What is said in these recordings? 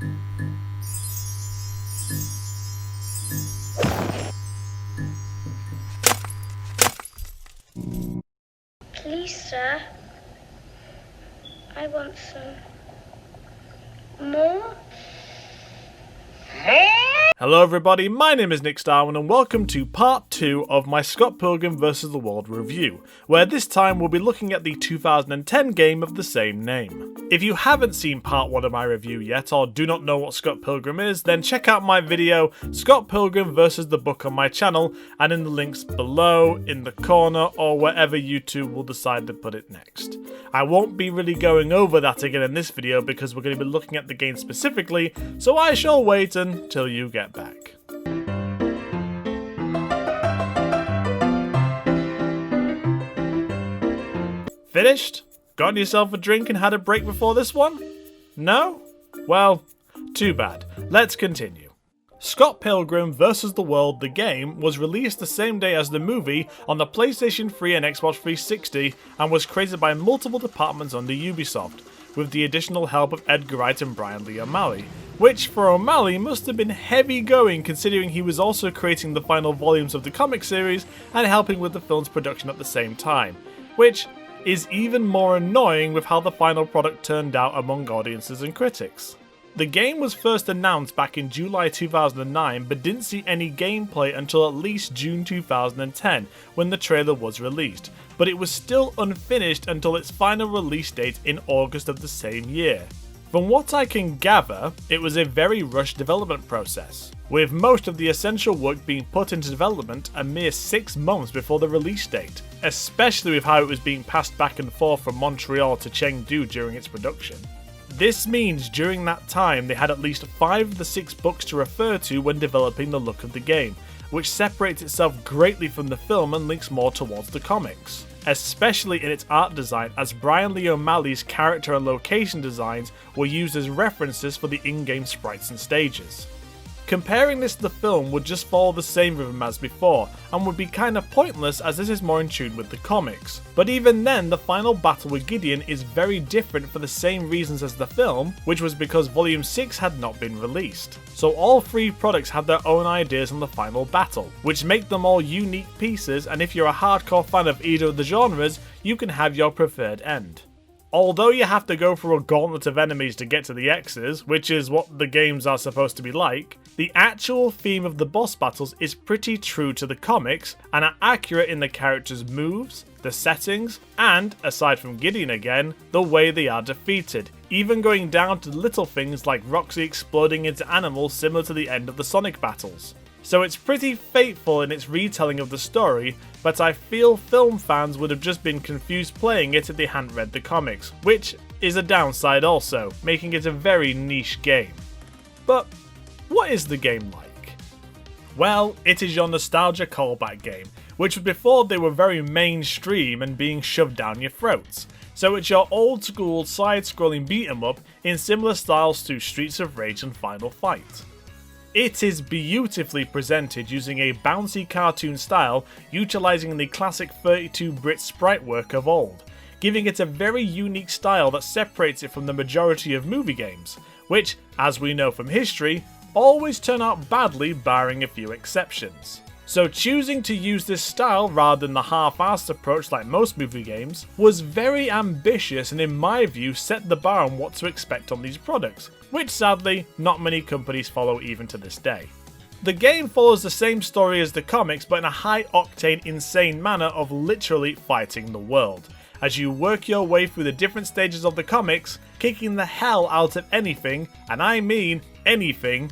Please, sir, I want some more. Hello everybody, my name is Nick Starwind and welcome to part 2 of my Scott Pilgrim vs. the World review, where this time we'll be looking at the 2010 game of the same name. If you haven't seen part 1 of my review yet or do not know what Scott Pilgrim is, then check out my video Scott Pilgrim vs. the book on my channel and in the links below, in the corner, or wherever YouTube will decide to put it next. I won't be really going over that again in this video because we're going to be looking at the game specifically, so I shall wait until you get back. Finished? Gotten yourself a drink and had a break before this one? No? Well, too bad. Let's continue. Scott Pilgrim vs. the World, the game, was released the same day as the movie on the PlayStation 3 and Xbox 360 and was created by multiple departments under Ubisoft, with the additional help of Edgar Wright and Brian Lee O'Malley, which for O'Malley must have been heavy going considering he was also creating the final volumes of the comic series and helping with the film's production at the same time, which is even more annoying with how the final product turned out among audiences and critics. The game was first announced back in July 2009 but didn't see any gameplay until at least June 2010 when the trailer was released, but it was still unfinished until its final release date in August of the same year. From what I can gather, it was a very rushed development process, with most of the essential work being put into development a mere 6 months before the release date, especially with how it was being passed back and forth from Montreal to Chengdu during its production. This means during that time they had at least 5 of the 6 books to refer to when developing the look of the game, which separates itself greatly from the film and links more towards the comics, especially in its art design, as Brian Lee O'Malley's character and location designs were used as references for the in-game sprites and stages. Comparing this to the film would just follow the same rhythm as before, and would be kinda pointless as this is more in tune with the comics. But even then, the final battle with Gideon is very different for the same reasons as the film, which was because Volume 6 had not been released. So all 3 products have their own ideas on the final battle, which make them all unique pieces, and if you're a hardcore fan of either of the genres, you can have your preferred end. Although you have to go through a gauntlet of enemies to get to the X's, which is what the games are supposed to be like, the actual theme of the boss battles is pretty true to the comics and are accurate in the characters' moves, the settings, and, aside from Gideon again, the way they are defeated, even going down to little things like Roxy exploding into animals similar to the end of the Sonic battles. So it's pretty faithful in its retelling of the story, but I feel film fans would have just been confused playing it if they hadn't read the comics, which is a downside also, making it a very niche game. But what is the game like? Well, it is your nostalgia callback game, which was before they were very mainstream and being shoved down your throats. So it's your old school side-scrolling beat-em-up in similar styles to Streets of Rage and Final Fight. It is beautifully presented using a bouncy cartoon style, utilising the classic 32-bit sprite work of old, giving it a very unique style that separates it from the majority of movie games, which, as we know from history, always turn out badly barring a few exceptions. So choosing to use this style rather than the half-assed approach like most movie games was very ambitious and in my view set the bar on what to expect on these products, which sadly not many companies follow even to this day. The game follows the same story as the comics but in a high-octane insane manner of literally fighting the world, as you work your way through the different stages of the comics, kicking the hell out of anything, and I mean anything,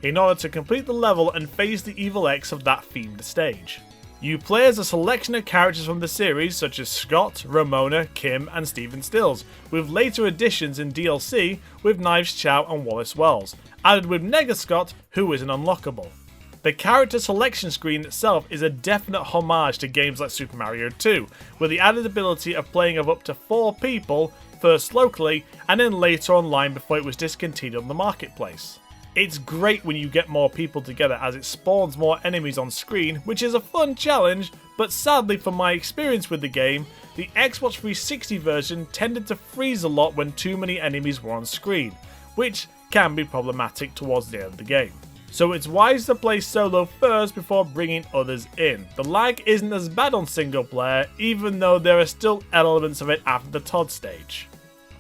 in order to complete the level and face the evil X of that themed stage. You play as a selection of characters from the series such as Scott, Ramona, Kim and Stephen Stills, with later additions in DLC with Knives Chow and Wallace Wells, added with Nega Scott, who is an unlockable. The character selection screen itself is a definite homage to games like Super Mario 2, with the added ability of playing of up to 4 people, first locally and then later online before it was discontinued on the marketplace. It's great when you get more people together as it spawns more enemies on screen, which is a fun challenge, but sadly from my experience with the game, the Xbox 360 version tended to freeze a lot when too many enemies were on screen, which can be problematic towards the end of the game. So it's wise to play solo first before bringing others in. The lag isn't as bad on single player, even though there are still elements of it after the Todd stage.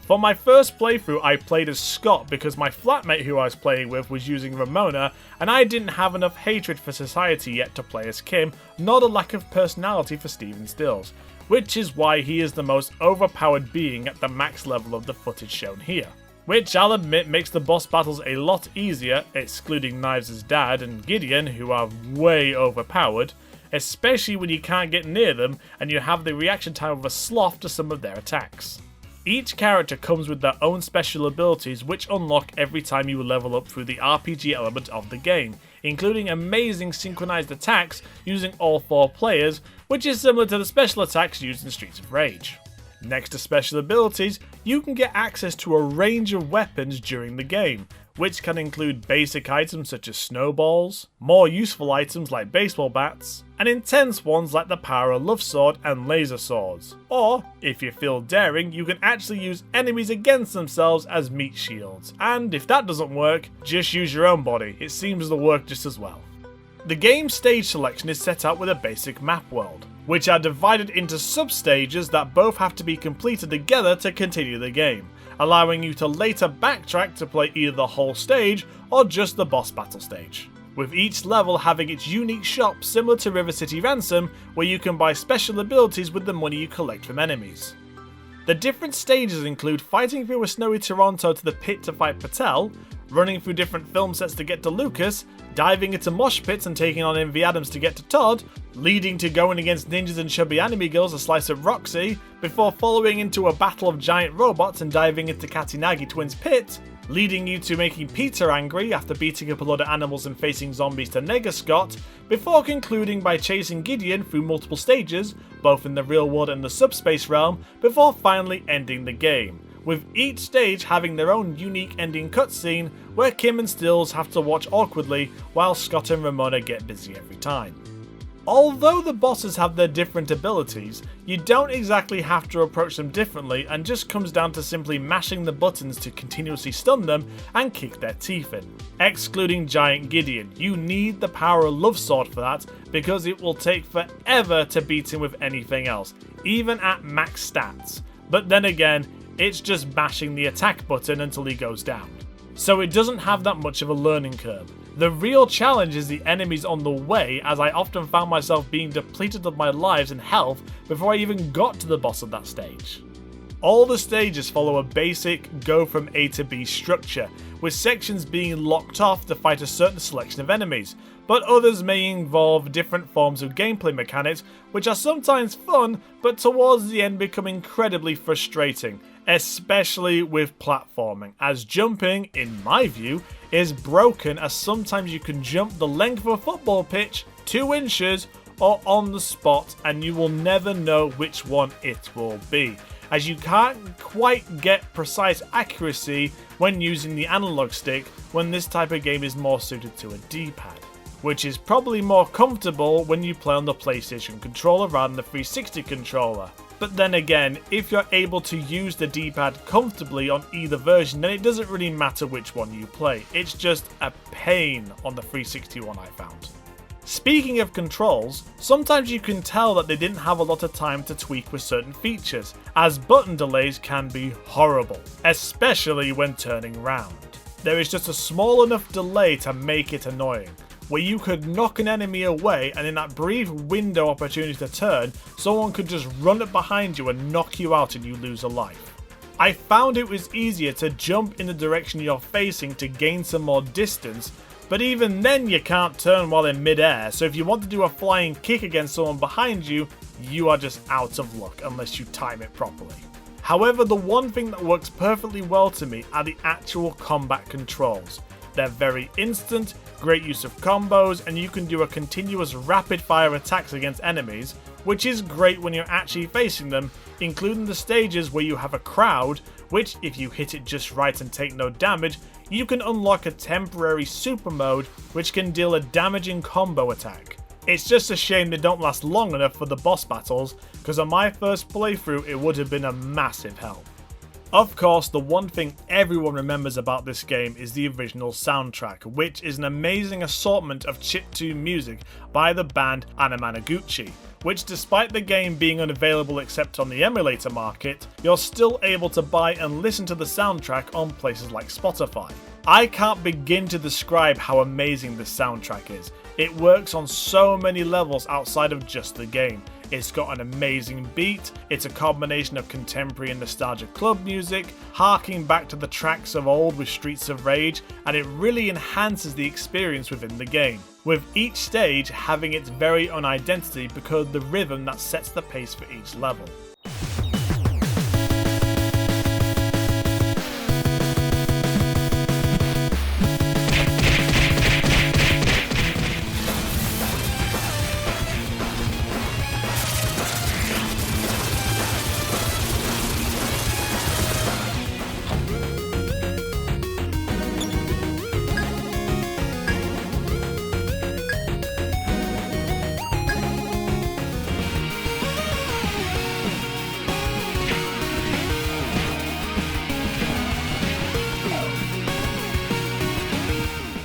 For my first playthrough, I played as Scott because my flatmate who I was playing with was using Ramona, and I didn't have enough hatred for society yet to play as Kim, nor a lack of personality for Steven Stills, which is why he is the most overpowered being at the max level of the footage shown here. Which I'll admit makes the boss battles a lot easier, excluding Knives' dad and Gideon, who are way overpowered, especially when you can't get near them and you have the reaction time of a sloth to some of their attacks. Each character comes with their own special abilities which unlock every time you level up through the RPG element of the game, including amazing synchronized attacks using all 4 players, which is similar to the special attacks used in Streets of Rage. Next to special abilities, you can get access to a range of weapons during the game, which can include basic items such as snowballs, more useful items like baseball bats, and intense ones like the Power of Love Sword and laser swords. Or, if you feel daring, you can actually use enemies against themselves as meat shields, and if that doesn't work, just use your own body, it seems to work just as well. The game's stage selection is set out with a basic map world, which are divided into sub-stages that both have to be completed together to continue the game, allowing you to later backtrack to play either the whole stage or just the boss battle stage, with each level having its unique shop similar to River City Ransom, where you can buy special abilities with the money you collect from enemies. The different stages include fighting through a snowy Toronto to the pit to fight Patel, running through different film sets to get to Lucas, diving into mosh pits and taking on Envy Adams to get to Todd, leading to going against ninjas and chubby anime girls to slice up Roxy, before following into a battle of giant robots and diving into Katinagi Twins pit, leading you to making Peter angry after beating up a lot of animals and facing zombies to nega Scott, before concluding by chasing Gideon through multiple stages, both in the real world and the subspace realm, before finally ending the game, with each stage having their own unique ending cutscene where Kim and Stills have to watch awkwardly while Scott and Ramona get busy every time. Although the bosses have their different abilities, you don't exactly have to approach them differently and just comes down to simply mashing the buttons to continuously stun them and kick their teeth in. Excluding Giant Gideon, you need the Power of Love Sword for that because it will take forever to beat him with anything else, even at max stats. But then again, it's just bashing the attack button until he goes down. So it doesn't have that much of a learning curve. The real challenge is the enemies on the way, as I often found myself being depleted of my lives and health before I even got to the boss of that stage. All the stages follow a basic go from A to B structure, with sections being locked off to fight a certain selection of enemies, but others may involve different forms of gameplay mechanics which are sometimes fun, but towards the end become incredibly frustrating, especially with platforming, as jumping, in my view, is broken as sometimes you can jump the length of a football pitch 2 inches or on the spot and you will never know which one it will be, as you can't quite get precise accuracy when using the analog stick when this type of game is more suited to a D-pad, which is probably more comfortable when you play on the PlayStation controller rather than the 360 controller. But then again, if you're able to use the D-pad comfortably on either version, then it doesn't really matter which one you play. It's just a pain on the 360 one I found. Speaking of controls, sometimes you can tell that they didn't have a lot of time to tweak with certain features, as button delays can be horrible, especially when turning round. There is just a small enough delay to make it annoying, where you could knock an enemy away and in that brief window opportunity to turn, someone could just run up behind you and knock you out and you lose a life. I found it was easier to jump in the direction you're facing to gain some more distance, but even then you can't turn while in mid-air, so if you want to do a flying kick against someone behind you, you are just out of luck unless you time it properly. However, the one thing that works perfectly well to me are the actual combat controls. They're very instant, great use of combos, and you can do a continuous rapid fire attacks against enemies, which is great when you're actually facing them, including the stages where you have a crowd, which if you hit it just right and take no damage, you can unlock a temporary super mode which can deal a damaging combo attack. It's just a shame they don't last long enough for the boss battles, because on my first playthrough it would have been a massive help. Of course, the one thing everyone remembers about this game is the original soundtrack, which is an amazing assortment of chiptune music by the band Anamanaguchi, which despite the game being unavailable except on the emulator market, you're still able to buy and listen to the soundtrack on places like Spotify. I can't begin to describe how amazing this soundtrack is. It works on so many levels outside of just the game. It's got an amazing beat, it's a combination of contemporary and nostalgic club music, harking back to the tracks of old with Streets of Rage, and it really enhances the experience within the game, with each stage having its very own identity because of the rhythm that sets the pace for each level.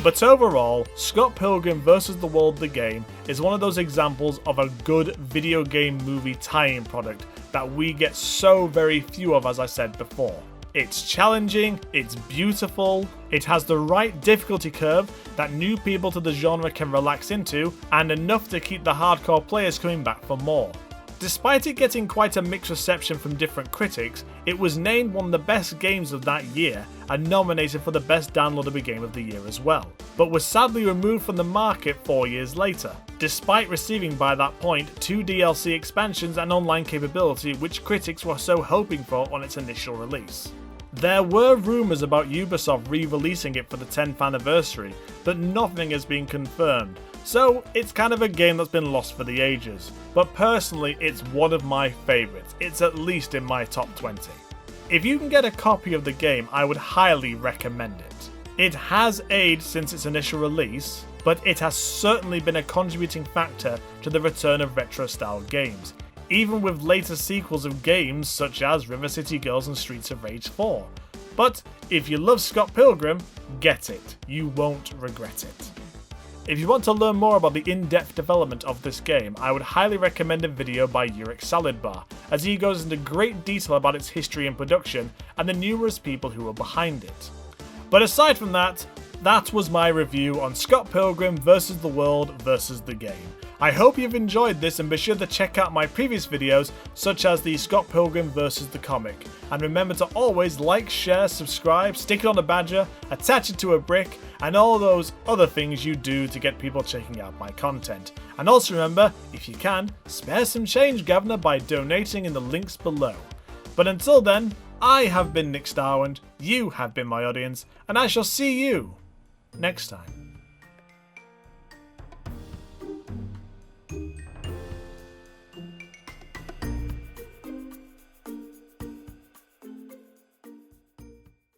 But overall, Scott Pilgrim vs. the World the game is one of those examples of a good video game movie tie-in product that we get so very few of, as I said before. It's challenging, it's beautiful, it has the right difficulty curve that new people to the genre can relax into, and enough to keep the hardcore players coming back for more. Despite it getting quite a mixed reception from different critics, it was named one of the best games of that year and nominated for the best downloadable game of the year as well, but was sadly removed from the market 4 years later, despite receiving by that point 2 DLC expansions and online capability which critics were so hoping for on its initial release. There were rumours about Ubisoft re-releasing it for the 10th anniversary, but nothing has been confirmed, so it's kind of a game that's been lost for the ages. But personally, it's one of my favourites. It's at least in my top 20. If you can get a copy of the game, I would highly recommend it. It has aged since its initial release, but it has certainly been a contributing factor to the return of retro-style games, even with later sequels of games such as River City Girls and Streets of Rage 4. But if you love Scott Pilgrim, get it. You won't regret it. If you want to learn more about the in-depth development of this game, I would highly recommend a video by Yurik Salidbar, as he goes into great detail about its history and production and the numerous people who were behind it. But aside from that, that was my review on Scott Pilgrim vs. the World vs. the game. I hope you've enjoyed this, and be sure to check out my previous videos such as the Scott Pilgrim vs. the comic. And remember to always like, share, subscribe, stick it on a badger, attach it to a brick, and all those other things you do to get people checking out my content. And also remember, if you can, spare some change, Governor, by donating in the links below. But until then, I have been Nick Starwind, you have been my audience, and I shall see you next time.